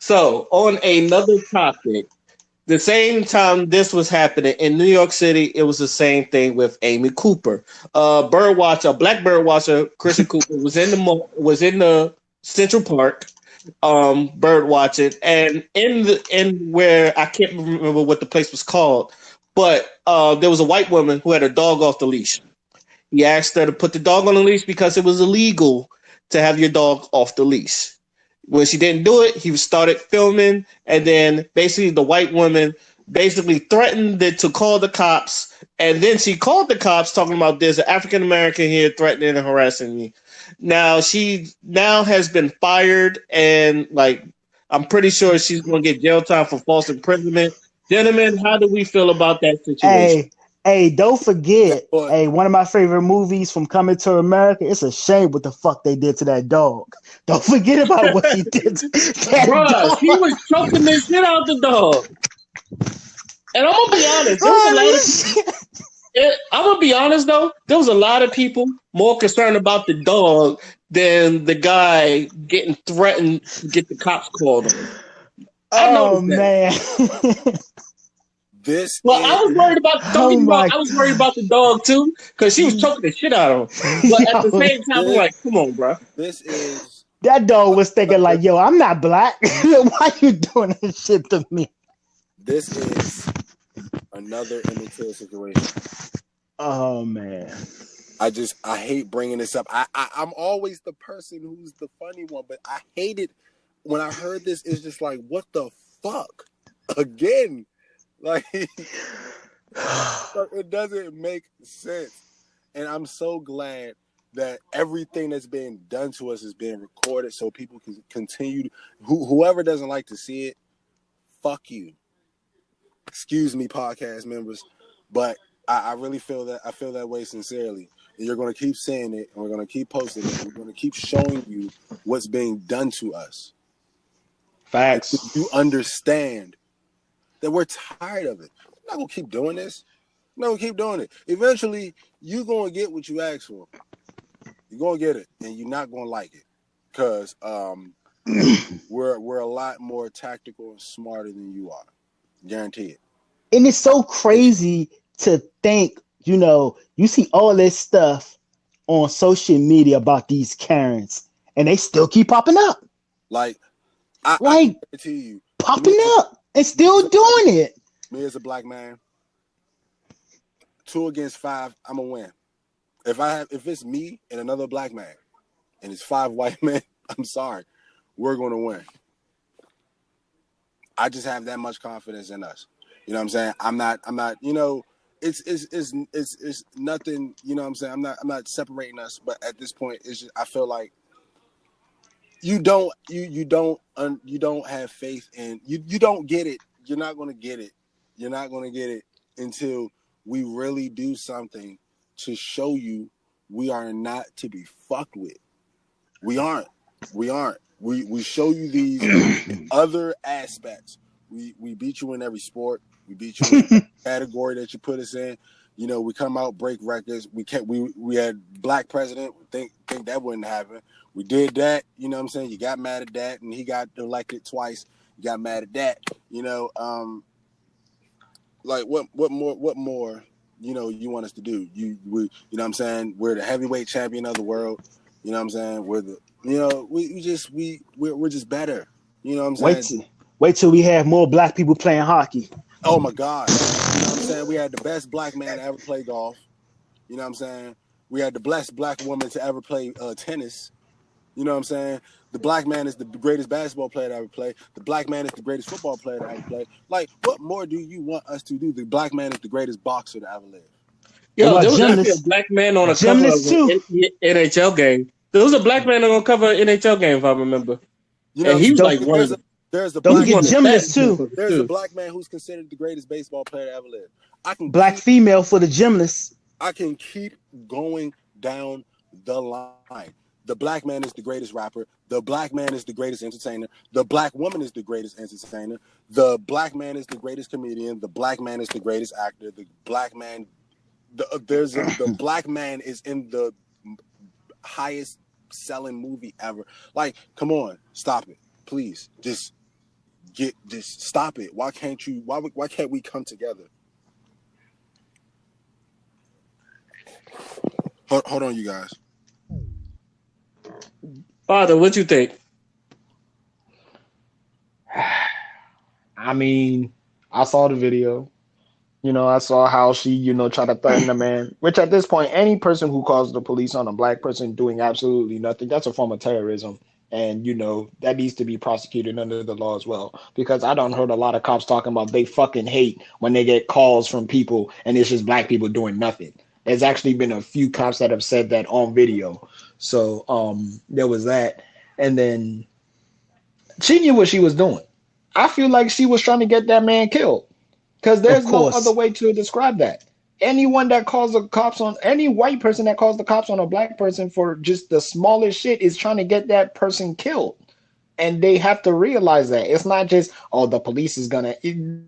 So, on another topic, the same time this was happening in New York City, it was the same thing with Amy Cooper. Bird watcher, black bird watcher, Christian Cooper was in the Central Park, bird watching, and in where I can't remember what the place was called, but there was a white woman who had her dog off the leash. He asked her to put the dog on the leash because it was illegal to have your dog off the leash. When she didn't do it, he started filming, and then basically the white woman basically threatened to call the cops, and then she called the cops talking about there's an African American here threatening and harassing me. Now she now has been fired, and like I'm pretty sure she's going to get jail time for false imprisonment. Gentlemen, how do we feel about that situation? Hey, don't forget, one of my favorite movies from Coming to America. It's a shame what the fuck they did to that dog. Don't forget about what he did to that Bruh, he was choking the shit out the dog. And I'm gonna be honest, I'm gonna be honest though, there was a lot of people more concerned about the dog than the guy getting threatened to get the cops called on. Oh man. I was worried about. I was worried about the dog too because she was choking the shit out of him. But at the same time, I'm like, "Come on, bro." That dog was thinking like, "Yo, I'm not black. Why you doing this shit to me?" This is another immature situation. Oh man, I hate bringing this up. I'm always the person who's the funny one, but I hate it when I heard this. It's just like, what the fuck again? Like, it doesn't make sense. And I'm so glad that everything that's being done to us is being recorded so people can continue. Whoever doesn't like to see it, fuck you. Excuse me, podcast members. But I really feel that. I feel that way sincerely. And you're going to keep saying it, and we're going to keep posting it. And we're going to keep showing you what's being done to us. Facts. And you understand that we're tired of it. I'm not going to keep doing this. I'm not going to keep doing it. Eventually, you're going to get what you asked for. You're going to get it, and you're not going to like it. Because we're a lot more tactical and smarter than you are. Guarantee it. And it's so crazy to think, you see all this stuff on social media about these Karens, and they still keep popping up. Like, I guarantee you. Popping up. And still doing it. Me as a black man, 2 against 5, I'm gonna win. If it's me and another black man, and it's 5 white men, I'm sorry, we're gonna win. I just have that much confidence in us. You know what I'm saying? I'm not. It's nothing. You know what I'm saying? I'm not separating us. But at this point, it's just I feel like you don't have faith in you don't get it. You're not going to get it. You're not going to get it until we really do something to show you we are not to be fucked with. We aren't. We show you these other aspects. We beat you in every sport. We beat you in every category that you put us in. We come out, break records. We had black president. Think that wouldn't happen. We did that. You know what I'm saying? You got mad at that, and he got elected twice. You got mad at that. Like what more? You want us to do? You know what I'm saying? We're the heavyweight champion of the world. You know what I'm saying? We're just better. You know what I'm saying? Wait till we have more black people playing hockey. Oh my God. You know what I'm saying? We had the best black man to ever play golf. You know what I'm saying? We had the best black woman to ever play tennis. You know what I'm saying? The black man is the greatest basketball player to ever play. The black man is the greatest football player to ever play. Like, what more do you want us to do? The black man is the greatest boxer to ever live. Yo, there was actually a black man on a cover of an NHL game. There was a black man on a cover of an NHL game, if I remember. And he was like one of the... There's a black gymnast too. There's a black man who's considered the greatest baseball player to ever live. Black female for the gymnast. I can keep going down the line. The black man is the greatest rapper. The black man is the greatest entertainer. The black woman is the greatest entertainer. The black man is the greatest comedian. The black man is the greatest actor. The black man, the black man is in the highest selling movie ever. Like, come on, stop it, please. Just get this. Stop it. Why can't you? Why can't we come together? Hold on, you guys. Father, what you think? I mean, I saw the video. I saw how she, tried to threaten a man, which at this point, any person who calls the police on a black person doing absolutely nothing, that's a form of terrorism. And, that needs to be prosecuted under the law as well. Because I don't heard a lot of cops talking about they fucking hate when they get calls from people and it's just black people doing nothing. There's actually been a few cops that have said that on video. So there was that. And then she knew what she was doing. I feel like she was trying to get that man killed. Because there's no other way to describe that. Anyone that calls the cops on any white person that calls the cops on a black person for just the smallest shit is trying to get that person killed. And they have to realize that. It's not just, the police is going to...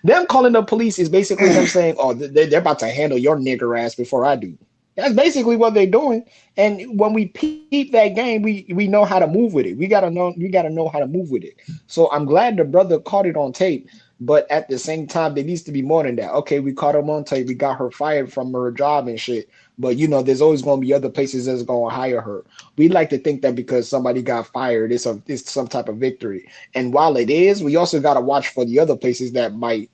Them calling the police is basically them saying, they're about to handle your nigger ass before I do. That's basically what they're doing. And when we peep that game, we know how to move with it. We gotta know how to move with it. So I'm glad the brother caught it on tape. But at the same time, there needs to be more than that. Okay, we caught him on tape. We got her fired from her job and shit. But, there's always going to be other places that's going to hire her. We like to think that because somebody got fired, it's some type of victory. And while it is, we also got to watch for the other places that might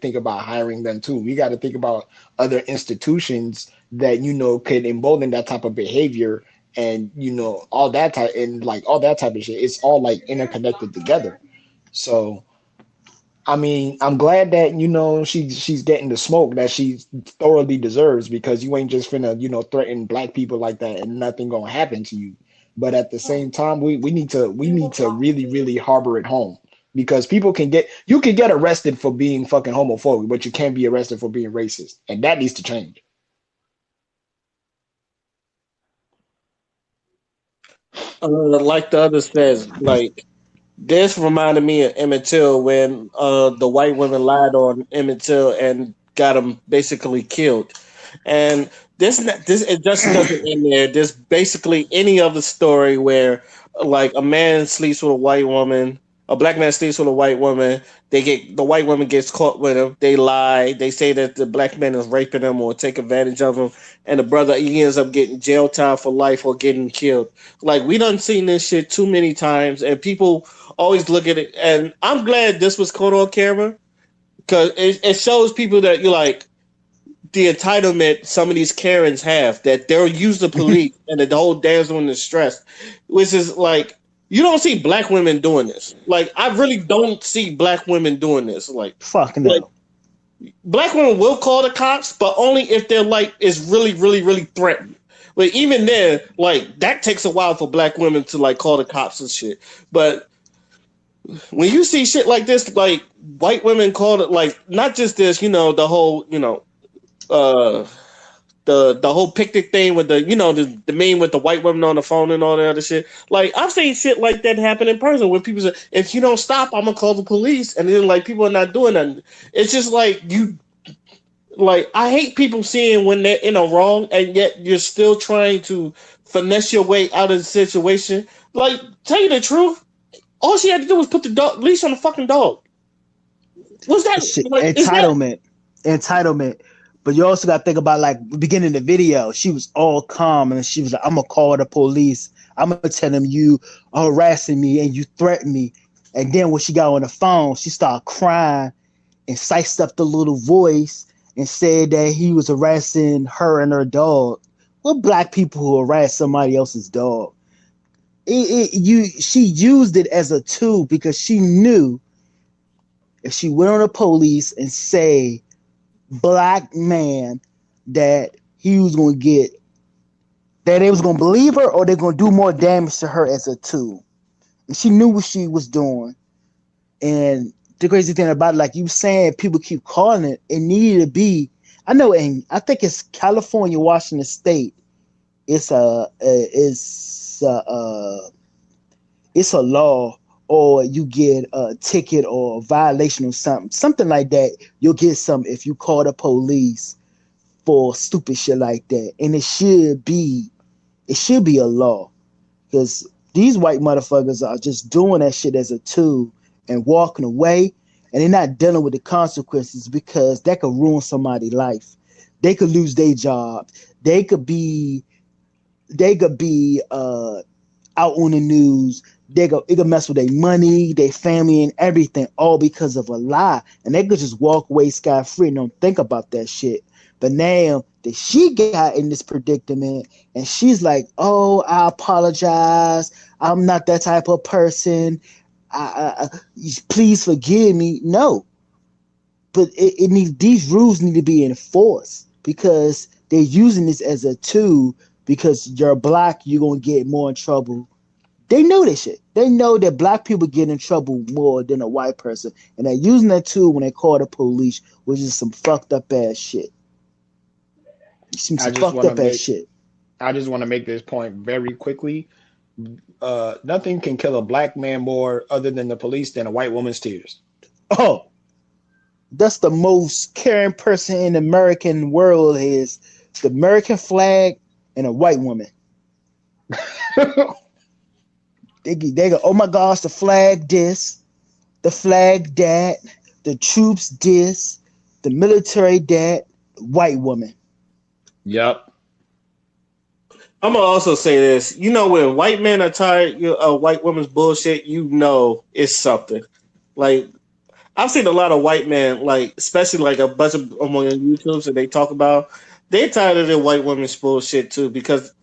think about hiring them too. We got to think about other institutions that, could embolden that type of behavior and, all that type of shit. It's all like interconnected together. So, I mean, I'm glad that, she's getting the smoke that she thoroughly deserves, because you ain't just finna, threaten black people like that and nothing gonna happen to you. But at the same time, we need to really, really harbor it home, because you can get arrested for being fucking homophobic, but you can't be arrested for being racist. And that needs to change. Like the other says, like, this reminded me of Emmett Till when the white women lied on Emmett Till and got him basically killed. And this it just doesn't end there. There's basically any other story where like a man sleeps with a white woman, a black man sleeps with a white woman. The white woman gets caught with him. They lie. They say that the black man is raping him or take advantage of him, and the brother he ends up getting jail time for life or getting killed. Like, we done seen this shit too many times, and people always look at it. And I'm glad this was caught on camera, because it shows people that you like the entitlement some of these Karens have, that they'll use the police and the whole damsel in distress, which is like, you don't see black women doing this. Like, I really don't see black women doing this. Like, fuck no. Like, black women will call the cops, but only if they're like, is really, really, really threatened. But even then, like, that takes a while for black women to like call the cops and shit. But when you see shit like this, like white women call it, like, not just this, the whole, the whole picnic thing with the the meme with the white women on the phone and all that other shit. Like, I've seen shit like that happen in person where people say, if you don't stop, I'm gonna call the police, and then like people are not doing nothing. It's just like I hate people seeing when they're in a wrong and yet you're still trying to finesse your way out of the situation. Like, tell you the truth, all she had to do was put the leash on the fucking dog. What's that? Like, entitlement. But you also got to think about, like, beginning of the video, she was all calm and she was like, I'm going to call the police. I'm going to tell them you are harassing me and you threaten me. And then when she got on the phone, she started crying and sized up the little voice and said that he was harassing her and her dog. What black people who harass somebody else's dog? She used it as a tool because she knew if she went on the police and say, black man, that he was going to get, that they was going to believe her or they're going to do more damage to her as a tool. And she knew what she was doing. And the crazy thing about it, like you saying, people keep calling it, it needed to be, I think it's California, Washington State. It's a law, or you get a ticket or a violation or something like that. You'll get something if you call the police for stupid shit like that. And it should be a law, because these white motherfuckers are just doing that shit as a tool and walking away, and they're not dealing with the consequences because that could ruin somebody's life. They could lose their job. They could be out on the news. It could mess with their money, their family, and everything, all because of a lie. And they could just walk away scot-free and don't think about that shit. But now that she got in this predicament and she's like, oh, I apologize. I'm not that type of person. Please forgive me. No. But these rules need to be enforced because they're using this as a tool because you're black, you're going to get more in trouble. They know this shit. They know that black people get in trouble more than a white person. And they're using that tool when they call the police, which is some fucked up ass shit. Some fucked up ass shit. I just want to make this point very quickly. Nothing can kill a black man more other than the police than a white woman's tears. Oh, that's the most caring person in the American world is the American flag and a white woman. They go, oh my gosh, the flag this, the flag that, the troops this, the military that, white woman. Yep. I'm gonna also say this. You know, when white men are tired of white women's bullshit, you know it's something. Like, I've seen a lot of white men, like, especially like a bunch of them on YouTubes, and they talk about they're tired of their white women's bullshit too, because